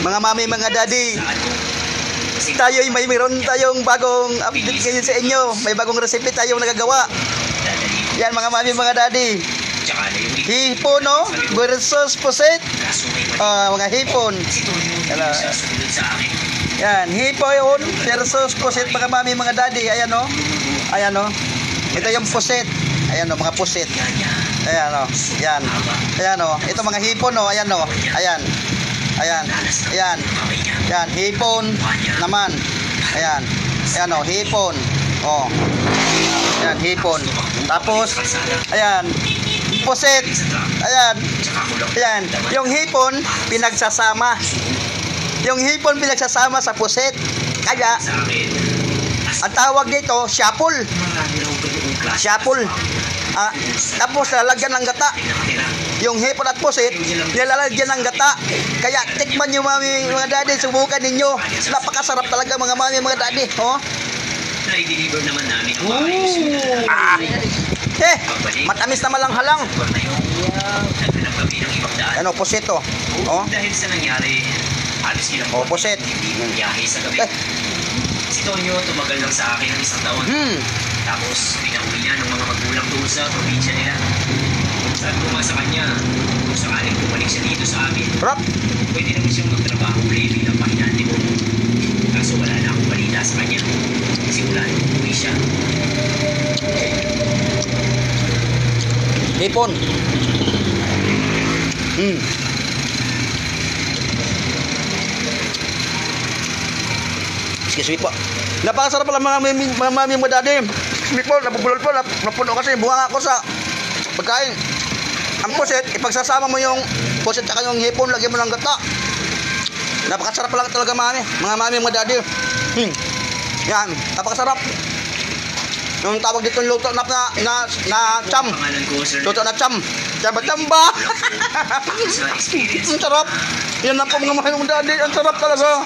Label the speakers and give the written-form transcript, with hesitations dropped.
Speaker 1: Mga mami, mga daddy, tayo'y mayroon tayong bagong update ngayon sa inyo. May bagong recipe tayong nagagawa. Yan mga mami, mga daddy. Hipon, no? Versus pusit. Mga hipon. Yan, hipon versus pusit mga mami, mga daddy. Ayan, no? Ayan, no? Ito yung pusit. Ayan, no? Mga pusit. Ayan, no? Yan. Ayan, no? Ito mga hipon, no? Ayan, no? Ayan. Ayan. Ayan. Yan, hipon naman. Ayan. Ayan, no? Hipon. Oh. Ayan, hipon. Tapos, ayan, pusit. Ayan. Ayan. Yung hipon, pinagsasama. Yung hipon pinagsasama sa pusit. Kaya, ang tawag dito, syapul. Syapul. Tapos, lalagyan ng gata. Yung hipon at pusit, nilalagyan ng gata. Kaya, tikman nyo mga daddy, subukan ninyo. Napakasarap talaga mga mami, mga daddy. Oh.
Speaker 2: Na-deliver naman namin ang
Speaker 1: matamis na malang-halang. Ano, pusit to. Oh.
Speaker 2: Dahil sa nangyari, halos ilang
Speaker 1: pusit.
Speaker 2: Hindi biyahe sa gabi. Si Tonyo tumagal lang sa akin ng 1 taon. Tapos, pinauwi niya ng mga magulang doon sa probinsya nila. Sabi ko nga sa kanya, kung sakaling bumalik siya dito sa amin, pwede naman siyang magtrabaho ulit bilang pahinante mo. Kaso wala na akong balita sa kanya. Simula nung uwi siya.
Speaker 1: Hipon. Excuse me po. Napakasarap pala mga mami, mga daddy. Excuse me po, nabubulol po. Napuno kasi bunga ako sa pagkain. Ang pusit, ipagsasama mo yung pusit at yung hipon, lagyan mo ng gata. Napakasarap pala talaga mga mami, mga daddy. Yan, napakasarap. Yung tawag dito luto na cham. Luto na cham. Chamba. Ang sarap. Yan na po mga daddy. Ang sarap talaga.